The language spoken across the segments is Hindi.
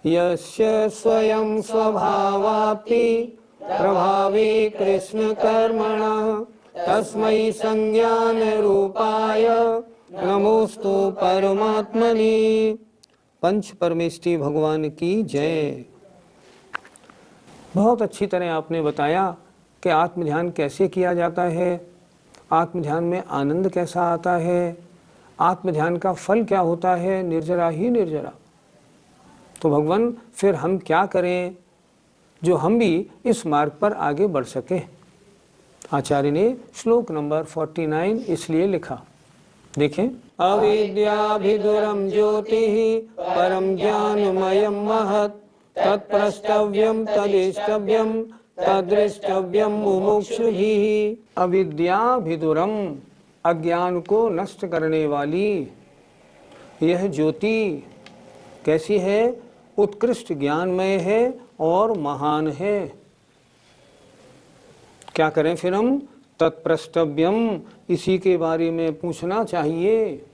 यस्य स्वयं स्वभावापि प्रभावे कृष्ण कर्मणः तस्मै संज्ञान रूपाय नमोस्तु परमात्मने। पंच परमेष्टि भगवान की जय। बहुत अच्छी तरह आपने बताया कि आत्म ध्यान कैसे किया जाता है, आत्म ध्यान में आनंद कैसा आता है, आत्म ध्यान का फल क्या होता है, निर्जरा ही निर्जरा। तो भगवान फिर हम क्या करें जो हम भी इस मार्ग पर आगे बढ़ सकें। आचार्य ने श्लोक नंबर 49 इसलिए लिखा, देखें। अविद्याभिधुरम ज्योतिः परम ज्ञानमयं महत् तत्प्रष्टव्यम तदिष्टव्यम तदृष्टव्यम मुमुक्षुभिः। अविद्याभिधुरम, अज्ञान को नष्ट करने वाली यह ज्योति कैसी है? उत्कृष्ट ज्ञानमय है और महान है। क्या करें फिर हम? तत्प्रष्टव्यम, इसी के बारे में पूछना चाहिए,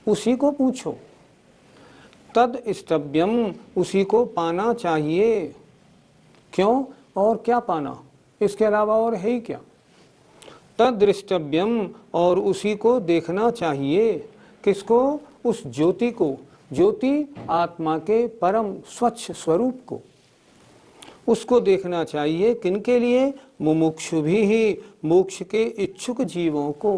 उसी को पूछो। तद इष्टव्यम, उसी को पाना चाहिए। क्यों और क्या पाना? इसके अलावा और है ही क्या? तदृष्टव्यम, और उसी को देखना चाहिए। किसको? उस ज्योति को। ज्योति आत्मा के परम स्वच्छ स्वरूप को, उसको देखना चाहिए। किनके लिए? मुमुक्षु भी ही, मोक्ष के इच्छुक जीवों को।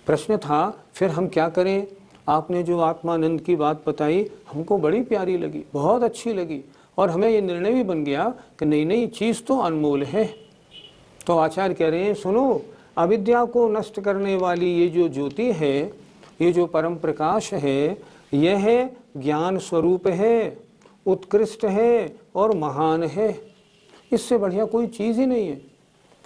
प्रश्न था फिर हम क्या करें? आपने जो आत्मानंद की बात बताई हमको बड़ी प्यारी लगी, बहुत अच्छी लगी, और हमें ये निर्णय भी बन गया कि नई नई चीज़ तो अनमोल है। तो आचार्य कह रहे हैं सुनो, अविद्या को नष्ट करने वाली ये जो ज्योति है, ये जो परम प्रकाश है, यह ज्ञान स्वरूप है, उत्कृष्ट है और महान है। इससे बढ़िया कोई चीज़ ही नहीं है।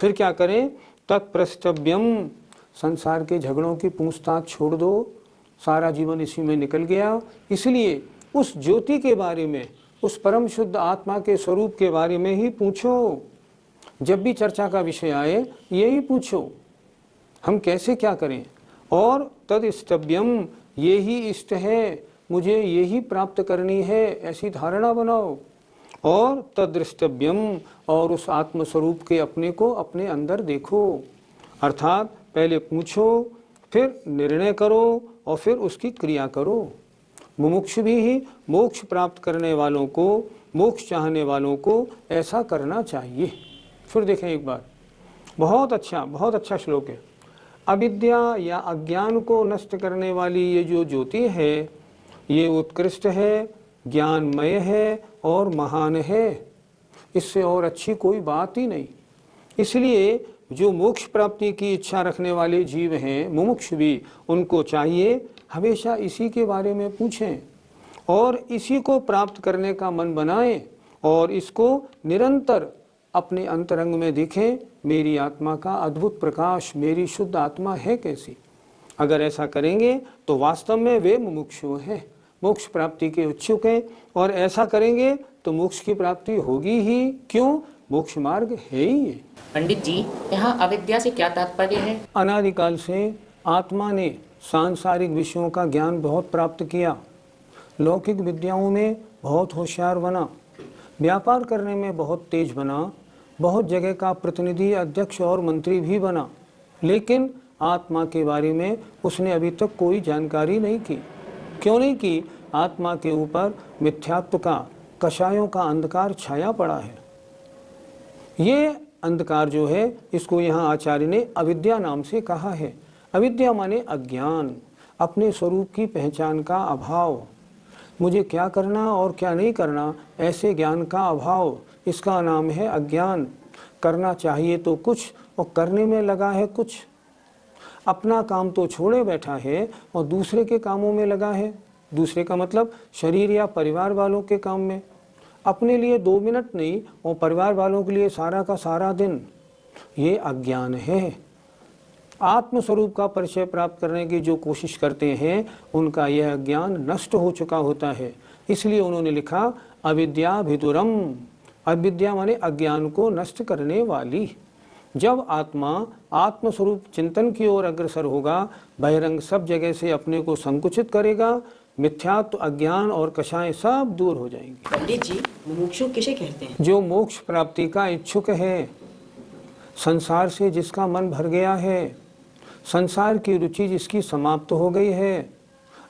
फिर क्या करें? तत्प्रष्टव्यम, संसार के झगड़ों की पूछताछ छोड़ दो, सारा जीवन इसी में निकल गया। इसलिए उस ज्योति के बारे में, उस परम शुद्ध आत्मा के स्वरूप के बारे में ही पूछो। जब भी चर्चा का विषय आए यही पूछो, हम कैसे क्या करें। और तद इष्टव्यम, ये ही इष्ट है, मुझे यही प्राप्त करनी है, ऐसी धारणा बनाओ। और तदृष्टव्यम, और उस आत्मस्वरूप के अपने को अपने अंदर देखो। अर्थात पहले पूछो, फिर निर्णय करो और फिर उसकी क्रिया करो। मुमुक्ष भी ही, मोक्ष प्राप्त करने वालों को, मोक्ष चाहने वालों को ऐसा करना चाहिए। फिर देखें एक बार, बहुत अच्छा श्लोक है। अविद्या या अज्ञान को नष्ट करने वाली ये जो ज्योति है, ये उत्कृष्ट है, ज्ञानमय है और महान है। इससे और अच्छी कोई बात ही नहीं। इसलिए जो मोक्ष प्राप्ति की इच्छा रखने वाले जीव हैं, मुमुक्ष भी, उनको चाहिए हमेशा इसी के बारे में पूछें और इसी को प्राप्त करने का मन बनाएं और इसको निरंतर अपने अंतरंग में देखें। मेरी आत्मा का अद्भुत प्रकाश, मेरी शुद्ध आत्मा है कैसी। अगर ऐसा करेंगे तो वास्तव में वे मुमुक्षु हैं, मोक्ष प्राप्ति के इच्छुक हैं, और ऐसा करेंगे तो मोक्ष की प्राप्ति होगी ही। क्यों? मोक्ष मार्ग है ही ये। पंडित जी, यहाँ अविद्या से क्या तात्पर्य है? अनादिकाल से आत्मा ने सांसारिक विषयों का ज्ञान बहुत प्राप्त किया, लौकिक विद्याओं में बहुत होशियार बना, व्यापार करने में बहुत तेज बना, बहुत जगह का प्रतिनिधि, अध्यक्ष और मंत्री भी बना, लेकिन आत्मा के बारे में उसने अभी तक कोई जानकारी नहीं की। क्यों नहीं की? आत्मा के ऊपर मिथ्यात्व का, कषायों का अंधकार छाया पड़ा है। ये अंधकार जो है, इसको यहाँ आचार्य ने अविद्या नाम से कहा है। अविद्या माने अज्ञान, अपने स्वरूप की पहचान का अभाव, मुझे क्या करना और क्या नहीं करना ऐसे ज्ञान का अभाव, इसका नाम है अज्ञान। करना चाहिए तो कुछ और करने में लगा है कुछ। अपना काम तो छोड़े बैठा है और दूसरे के कामों में लगा है। दूसरे का मतलब शरीर या परिवार वालों के काम में। अपने लिए 2 मिनट नहीं और परिवार वालों के लिए सारा का सारा दिन। ये अज्ञान है। आत्मस्वरूप का परिचय प्राप्त करने की जो कोशिश करते हैं, उनका यह ज्ञान नष्ट हो चुका होता है। इसलिए उन्होंने लिखा अविद्याभिधुरम। अविद्या माने अज्ञान को नष्ट करने वाली। जब आत्मा आत्मस्वरूप चिंतन की ओर अग्रसर होगा, बहिरंग सब जगह से अपने को संकुचित करेगा, मिथ्यात्व, अज्ञान और कषाय सब दूर हो जाएंगी। पंडित जी, मुमुक्षु किसे कहते हैं? जो मोक्ष प्राप्ति का इच्छुक है, संसार से जिसका मन भर गया है, संसार की रुचि जिसकी समाप्त हो गई है,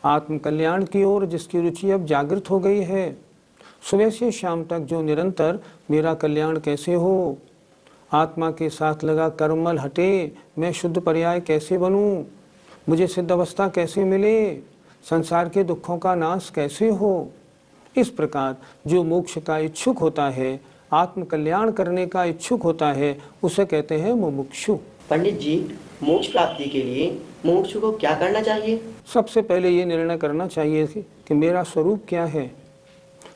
आत्म कल्याण की ओर जिसकी रुचि अब जागृत हो गई है, सुबह से शाम तक जो निरंतर मेरा कल्याण कैसे हो, आत्मा के साथ लगा कर्मल हटे, मैं शुद्ध पर्याय कैसे बनूं, मुझे सिद्ध अवस्था कैसे मिले, संसार के दुखों का नाश कैसे हो, इस प्रकार जो मोक्ष का इच्छुक होता है, आत्म कल्याण करने का इच्छुक होता है, उसे कहते हैं मुमुक्षु। पंडित जी, मोक्ष प्राप्ति के लिए मुमुक्षु को क्या करना चाहिए? सबसे पहले ये निर्णय करना चाहिए कि मेरा स्वरूप क्या है।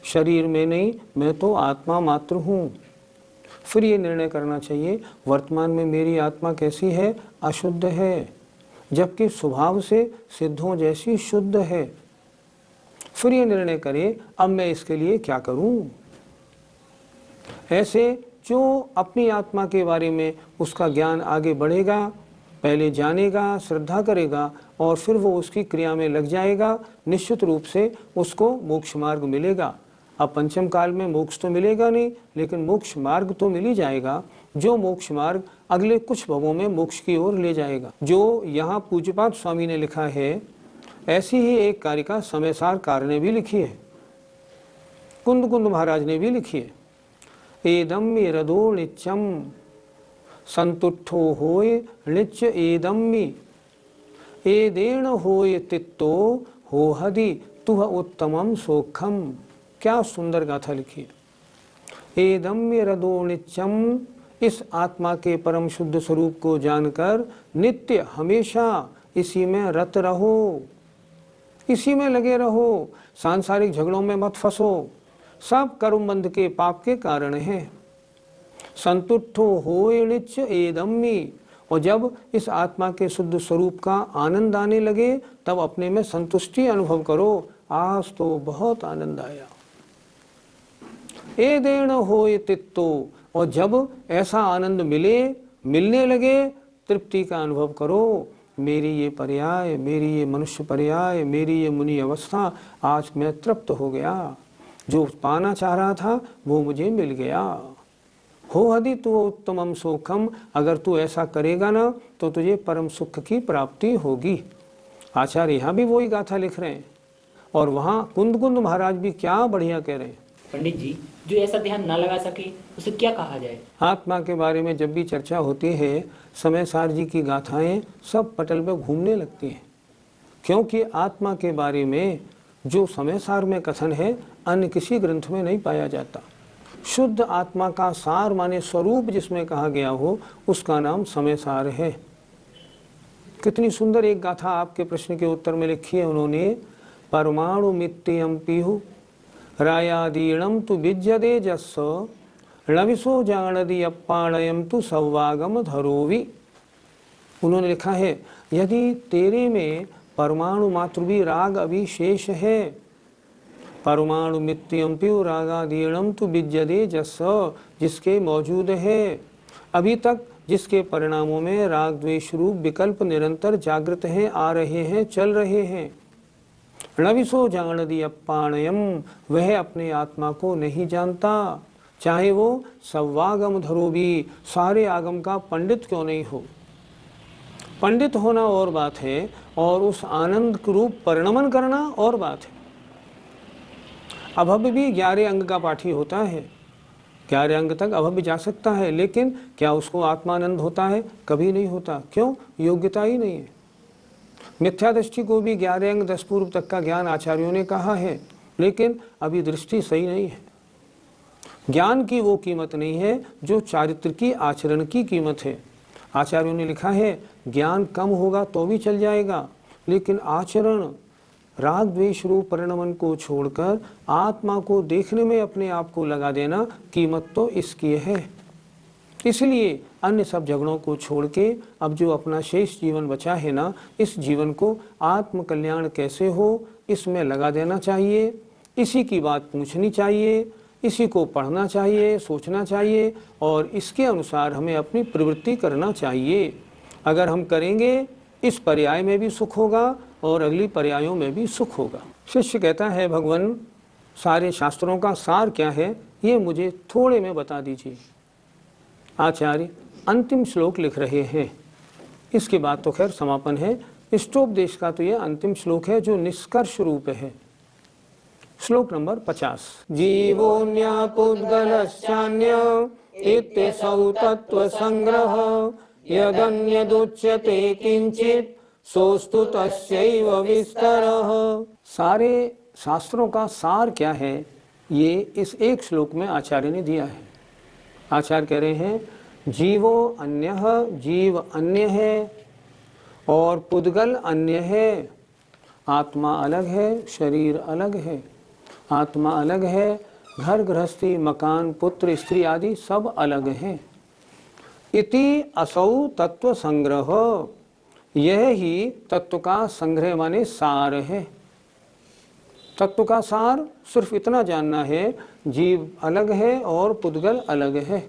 शरीर में नहीं, मैं तो आत्मा मात्र हूँ। फिर ये निर्णय करना चाहिए वर्तमान में मेरी आत्मा कैसी है, अशुद्ध है, जबकि स्वभाव से सिद्धों जैसी शुद्ध है। फिर ये निर्णय करे अब मैं इसके लिए क्या करूं। ऐसे जो अपनी आत्मा के बारे में उसका ज्ञान आगे बढ़ेगा, पहले जानेगा, श्रद्धा करेगा और फिर वो उसकी क्रिया में लग जाएगा, निश्चित रूप से उसको मोक्ष मार्ग मिलेगा। अब पंचम काल में मोक्ष तो मिलेगा नहीं, लेकिन मोक्ष मार्ग तो मिल ही जाएगा, जो मोक्ष मार्ग अगले कुछ भवों में मोक्ष की ओर ले जाएगा। जो यहाँ पूज्यपाद स्वामी ने लिखा है, ऐसी ही एक कारिका समयसार कार ने भी लिखी है, कुंद कुंद महाराज ने भी लिखी है। एदम रदो नित्यम संतुष्टो होय नित्य एदम्मि एदेण होय तित्तो हो हदि तुह उत्तमम सोखम। क्या सुंदर गाथा लिखी है। एदम्य रदो नित्यम, इस आत्मा के परम शुद्ध स्वरूप को जानकर नित्य हमेशा इसी में रत रहो, इसी में लगे रहो, सांसारिक झगड़ों में मत फंसो, सब कर्म बंध के पाप के कारण है। संतुष्टो होय नित्य एदम्मि, और जब इस आत्मा के शुद्ध स्वरूप का आनंद आने लगे तब अपने में संतुष्टि अनुभव करो, आज तो बहुत आनंद आया। एदेण होय तित्तो, और जब ऐसा आनंद मिलने लगे, तृप्ति का अनुभव करो, मेरी ये पर्याय, मेरी ये मनुष्य पर्याय, मेरी ये मुनि अवस्था, आज मैं तृप्त हो गया, जो पाना चाह रहा था वो मुझे मिल गया। हो हदि तु उत्तमम सुखम, अगर तू ऐसा करेगा ना तो तुझे परम सुख की प्राप्ति होगी। आचार्य यहाँ भी वही गाथा लिख रहे हैं और वहाँ कुंद कुंद महाराज भी क्या बढ़िया कह रहे हैं। पंडित जी, जो ऐसा ध्यान ना लगा सके उसे क्या कहा जाए? आत्मा के बारे में जब भी चर्चा होती है, समयसार जी की गाथाएं सब पटल पे घूमने लगती हैं, क्योंकि आत्मा के बारे में जो समयसार में कथन है अन्य किसी ग्रंथ में नहीं पाया जाता। शुद्ध आत्मा का सार माने स्वरूप जिसमें कहा गया हो, उसका नाम समयसार है। कितनी सुंदर एक गाथा आपके प्रश्न के उत्तर में लिखी है उन्होंने। परमाणु मित्यम पीहु रायादीणम तु विज्यदे जस्स लविसो जानदी अप्पाणयम तु सौवागम धरोवी। उन्होंने लिखा है, यदि तेरे में परमाणु मात्र भी राग अभिशेष है, परमाणु मित्यम पीहु रागादीणम तु विज्यदे जस्स, जिसके मौजूद है, अभी तक जिसके परिणामों में राग द्वेष रूप विकल्प निरंतर जागृत हैं, आ रहे हैं, चल रहे हैं। णविसो जानदी अप्पाणयम, वह अपने आत्मा को नहीं जानता, चाहे वो सव्वागम धरो भी, सारे आगम का पंडित क्यों नहीं हो। पंडित होना और बात है और उस आनंद रूप परिणमन करना और बात है। अभव्य भी 11 अंग का पाठी होता है, 11 अंग तक अभव्य जा सकता है, लेकिन क्या उसको आत्मानंद होता है? कभी नहीं होता। क्यों? योग्यता ही नहीं है। मिथ्या दृष्टि को भी 11 अंग 10 पूर्व तक का ज्ञान आचार्यों ने कहा है, लेकिन अभी दृष्टि सही नहीं है। ज्ञान की वो कीमत नहीं है जो चारित्र की, आचरण की कीमत है। आचार्यों ने लिखा है, ज्ञान कम होगा तो भी चल जाएगा, लेकिन आचरण राग द्वेष रूप परिणमन को छोड़कर आत्मा को देखने में अपने आप को लगा देना, कीमत तो इसकी है। इसलिए अन्य सब झगड़ों को छोड़ के अब जो अपना शेष जीवन बचा है ना, इस जीवन को आत्म कल्याण कैसे हो इसमें लगा देना चाहिए। इसी की बात पूछनी चाहिए, इसी को पढ़ना चाहिए, सोचना चाहिए और इसके अनुसार हमें अपनी प्रवृत्ति करना चाहिए। अगर हम करेंगे, इस पर्याय में भी सुख होगा और अगली पर्यायों में भी सुख होगा। शिष्य कहता है, भगवान सारे शास्त्रों का सार क्या है ये मुझे थोड़े में बता दीजिए। आचार्य अंतिम श्लोक लिख रहे हैं। इसके बाद तो खैर समापन है। इष्टोपदेश का तो ये अंतिम श्लोक है जो निष्कर्ष रूप है। श्लोक नंबर 50। जीवोऽन्य पुद्गलश्चान्य इत्यसौ तत्व संग्रह यदन्यदुच्यते किंचित सोस्तु तस्यैव विस्तरः। सारे शास्त्रों का सार क्या है ये इस एक श्लोक में आचार्य ने दिया है। आचार्य कह रहे हैं जीवो अन्यः, जीव अन्य है और पुद्गल अन्य है। आत्मा अलग है, शरीर अलग है। आत्मा अलग है, घर गृहस्थी मकान पुत्र स्त्री आदि सब अलग हैं। इति असौ तत्व संग्रह, यह ही तत्व का संग्रह माने सार है। तत्व का सार सिर्फ इतना जानना है, जीव अलग है और पुद्गल अलग है।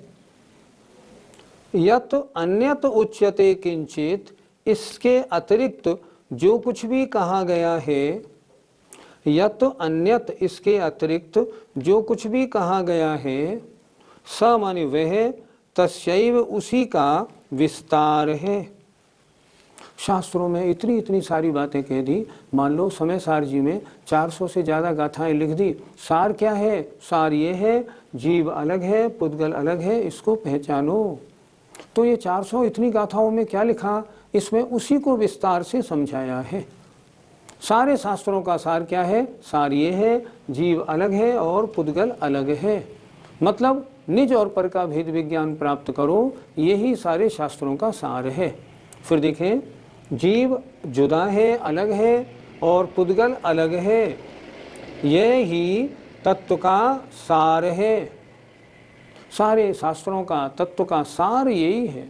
यत अन्यत उच्यते किंचित, इसके अतिरिक्त जो कुछ भी कहा गया है, यत अन्यत इसके अतिरिक्त जो कुछ भी कहा गया है, स माने वह, तस्यैव उसी का विस्तार है। शास्त्रों में इतनी इतनी सारी बातें कह दी। मान लो समय सार जी में 400 से ज़्यादा गाथाएं लिख दी। सार क्या है? सार ये है जीव अलग है, पुद्गल अलग है, इसको पहचानो। तो ये 400 इतनी गाथाओं में क्या लिखा? इसमें उसी को विस्तार से समझाया है। सारे शास्त्रों का सार क्या है? सार ये है जीव अलग है और पुद्गल अलग है। मतलब निज और पर का भेद विज्ञान प्राप्त करो, यही सारे शास्त्रों का सार है। फिर देखें, जीव जुदा है, अलग है और पुद्गल अलग है, यह ही तत्व का सार है। सारे शास्त्रों का तत्व का सार यही है।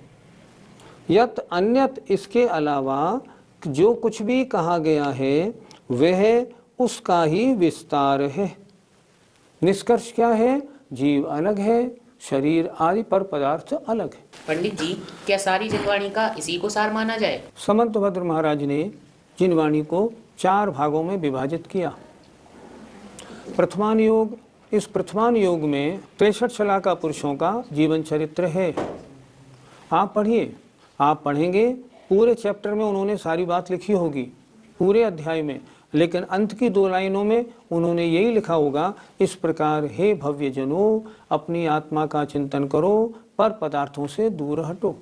यत अन्यत इसके अलावा जो कुछ भी कहा गया है वह उसका ही विस्तार है। निष्कर्ष क्या है? जीव अलग है, शरीर आदि पर पदार्थ अलग है। पंडित जी, क्या सारी जिनवाणी का इसी को सार माना जाए? समंतभद्र महाराज ने जिनवाणी को 4 भागों में विभाजित किया। प्रथमान योग, इस प्रथमान योग में 63 शलाका पुरुषों का जीवन चरित्र है। आप पढ़िए, आप पढ़ेंगे पूरे चैप्टर में उन्होंने सारी बात लिखी होगी, पूरे अध्याय में, लेकिन अंत की 2 लाइनों में उन्होंने यही लिखा होगा, इस प्रकार हे भव्य जनों, अपनी आत्मा का चिंतन करो, पर पदार्थों से दूर हटो।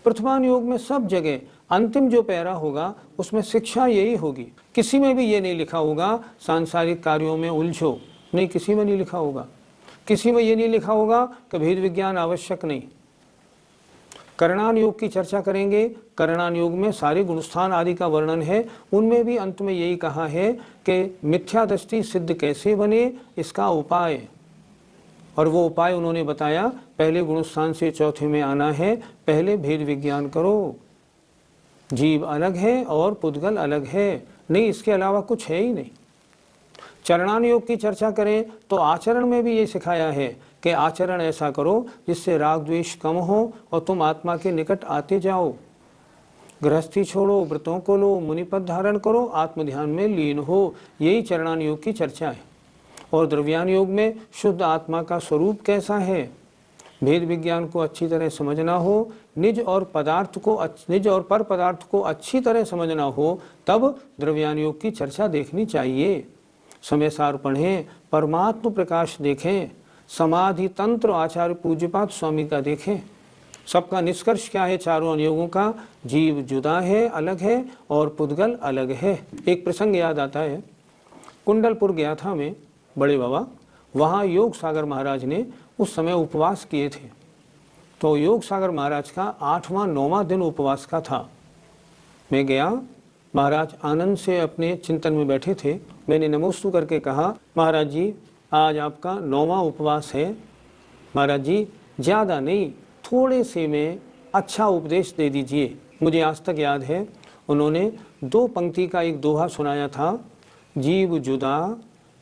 प्रथमान योग में सब जगह अंतिम जो पैरा होगा उसमें शिक्षा यही होगी। किसी में भी ये नहीं लिखा होगा सांसारिक कार्यों में उलझो, नहीं, किसी में नहीं लिखा होगा। किसी में ये नहीं लिखा होगा कि भेद विज्ञान आवश्यक नहीं। करणान योग की चर्चा करेंगे। करणान योग में सारे गुणस्थान आदि का वर्णन है। उनमें भी अंत में यही कहा है कि मिथ्या दृष्टि सिद्ध कैसे बने, इसका उपाय, और वो उपाय उन्होंने बताया, पहले गुणस्थान से चौथे में आना है, पहले भेद विज्ञान करो। जीव अलग है और पुद्गल अलग है, नहीं, इसके अलावा कुछ है ही नहीं। चरणान योग की चर्चा करें तो आचरण में भी ये सिखाया है कि आचरण ऐसा करो जिससे राग द्वेष कम हो और तुम आत्मा के निकट आते जाओ। गृहस्थी छोड़ो, व्रतों को लो, मुनिपद धारण करो, आत्मध्यान में लीन हो, यही चरणान योग की चर्चा है। और द्रव्यान योग में शुद्ध आत्मा का स्वरूप कैसा है, भेद विज्ञान को अच्छी तरह समझना हो, निज और पर पदार्थ को अच्छी तरह समझना हो, तब द्रव्यान योग की चर्चा देखनी चाहिए। समय सार पढ़ें, परमात्म प्रकाश देखें, समाधि तंत्र आचार्य पूज्यपाद स्वामी का देखें। सबका निष्कर्ष क्या है चारों अनुयोगों का? जीव जुदा है, अलग है और पुद्गल अलग है। एक प्रसंग याद आता है, कुंडलपुर गया था मैं, बड़े बाबा, वहाँ योग सागर महाराज ने उस समय उपवास किए थे। तो योग सागर महाराज का 8वां 9वां दिन उपवास का था। मैं गया, महाराज आनंद से अपने चिंतन में बैठे थे। मैंने नमोस्तु करके कहा, महाराज जी आज आपका 9वां उपवास है, महाराज जी ज़्यादा नहीं, थोड़े से में अच्छा उपदेश दे दीजिए। मुझे आज तक याद है उन्होंने 2 पंक्ति का एक दोहा सुनाया था, जीव जुदा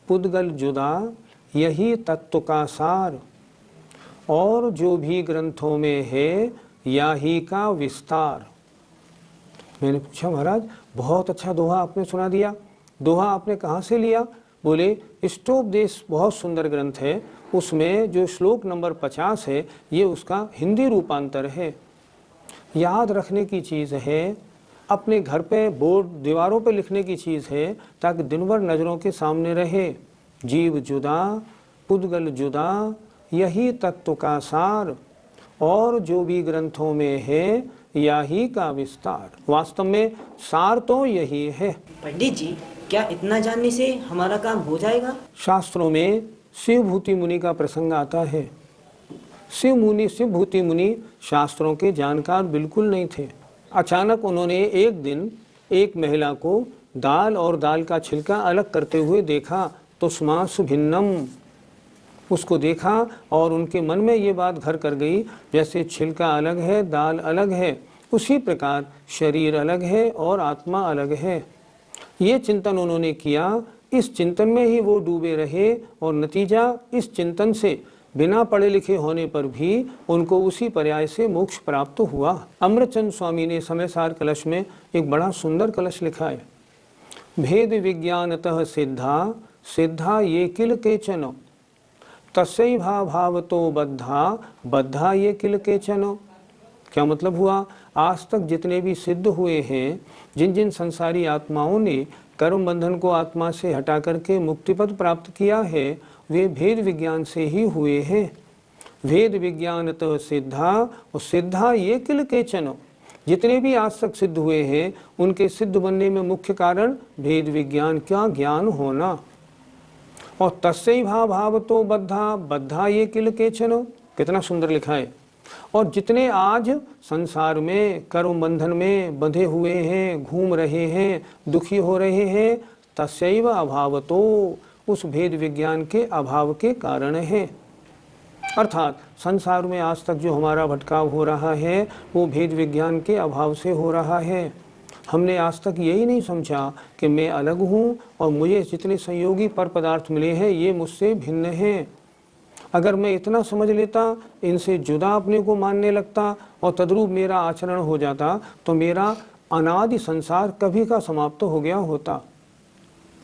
पुद्गल जुदा यही तत्व का सार, और जो भी ग्रंथों में है याही का विस्तार। मैंने पूछा, महाराज बहुत अच्छा दोहा आपने सुना दिया, दोहा आपने कहाँ से लिया? बोले इष्टोपदेश बहुत सुंदर ग्रंथ है, उसमें जो श्लोक नंबर 50 है ये उसका हिंदी रूपांतर है। याद रखने की चीज़ है, अपने घर पे बोर्ड दीवारों पे लिखने की चीज़ है, ताकि दिन भर नज़रों के सामने रहे। जीव जुदा पुद्गल जुदा, यही तत्व का सार, और जो भी ग्रंथों में है यही का विस्तार। वास्तव में सार तो यही है। पंडित जी, क्या इतना जानने से हमारा काम हो जाएगा? शास्त्रों में शिवभूति मुनि का प्रसंग आता है। शिवभूति मुनि शास्त्रों के जानकार बिल्कुल नहीं थे। अचानक उन्होंने एक दिन एक महिला को दाल और दाल का छिलका अलग करते हुए देखा, तो स्मासु भिन्नम, उसको देखा और उनके मन में ये बात घर कर गई, जैसे छिलका अलग है, दाल अलग है, उसी प्रकार शरीर अलग है और आत्मा अलग है। ये चिंतन उन्होंने किया, इस चिंतन में ही वो डूबे रहे, और नतीजा इस चिंतन से बिना पढ़े लिखे होने पर भी उनको उसी पर्याय से मोक्ष प्राप्त हुआ। अमृतचंद स्वामी ने समय सार कलश में एक बड़ा सुंदर कलश लिखा है। भेद विज्ञानतः सिद्धा सिद्धा ये किल केचन, तस्यै भावतो बद्धा बद्धा ये किल केचन। क्या मतलब हुआ? आज तक जितने भी सिद्ध हुए हैं, जिन जिन संसारी आत्माओं ने कर्म बंधन को आत्मा से हटा करके मुक्तिपद प्राप्त किया है, वे भेद विज्ञान से ही हुए हैं। भेद विज्ञानतः सिद्धा, और सिद्धा ये किल केचन, जितने भी आज तक सिद्ध हुए हैं उनके सिद्ध बनने में मुख्य कारण भेद विज्ञान का ज्ञान होना। और तस्यै भावतो बद्धा बद्धा ये किल केचन, कितना सुंदर लिखा है। और जितने आज संसार में कर्म बंधन में बंधे हुए हैं, घूम रहे हैं, दुखी हो रहे हैं, तस्यैव अभावतो, उस भेद विज्ञान के अभाव के कारण है। अर्थात संसार में आज तक जो हमारा भटकाव हो रहा है वो भेद विज्ञान के अभाव से हो रहा है। हमने आज तक यही नहीं समझा कि मैं अलग हूँ और मुझे जितने संयोगी पर पदार्थ मिले हैं ये मुझसे भिन्न हैं। अगर मैं इतना समझ लेता, इनसे जुदा अपने को मानने लगता और तद्रूप मेरा आचरण हो जाता, तो मेरा अनादि संसार कभी का समाप्त हो गया होता।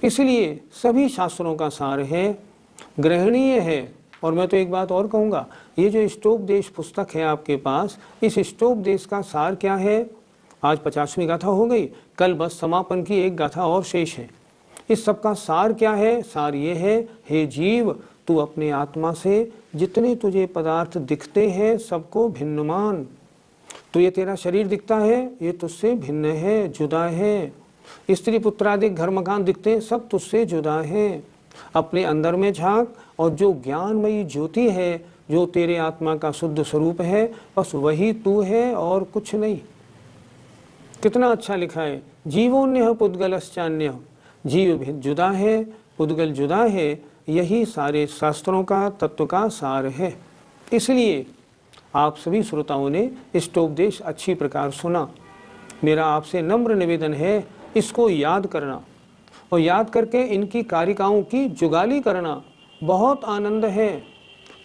इसलिए सभी शास्त्रों का सार है, ग्रहणीय है। और मैं तो एक बात और कहूँगा, ये जो इष्टोपदेश पुस्तक है आपके पास, इस इष्टोपदेश का सार क्या है? आज 50वीं गाथा हो गई, कल बस समापन की एक गाथा और शेष है। इस सब का सार क्या है? सार ये है, हे जीव, तू अपने आत्मा से जितने तुझे पदार्थ दिखते हैं सबको भिन्न मान। तो ये तेरा शरीर दिखता है, ये तुझसे भिन्न है, जुदा है। स्त्री पुत्रादि घर मकान दिखते हैं, सब तुझसे जुदा है। अपने अंदर में झांक, और जो ज्ञानमयी ज्योति है, जो तेरे आत्मा का शुद्ध स्वरूप है, बस वही तू है और कुछ नहीं। कितना अच्छा लिखा है, जीवोन्य पुद्गलश्चान्य, जीव जुदा है, पुद्गल जुदा है, यही सारे शास्त्रों का तत्व का सार है। इसलिए आप सभी श्रोताओं ने इष्टोपदेश अच्छी प्रकार सुना। मेरा आपसे नम्र निवेदन है, इसको याद करना और याद करके इनकी कारिकाओं की जुगाली करना। बहुत आनंद है।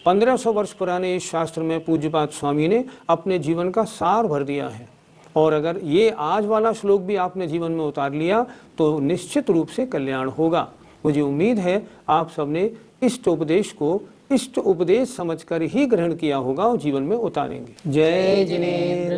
1500 वर्ष पुराने इस शास्त्र में पूज्यपाद स्वामी ने अपने जीवन का सार भर दिया है। और अगर ये आज वाला श्लोक भी आपने जीवन में उतार लिया तो निश्चित रूप से कल्याण होगा। मुझे उम्मीद है आप सबने इष्ट उपदेश को इष्ट उपदेश समझकर ही ग्रहण किया होगा और जीवन में उतारेंगे। जय जिनेंद्र।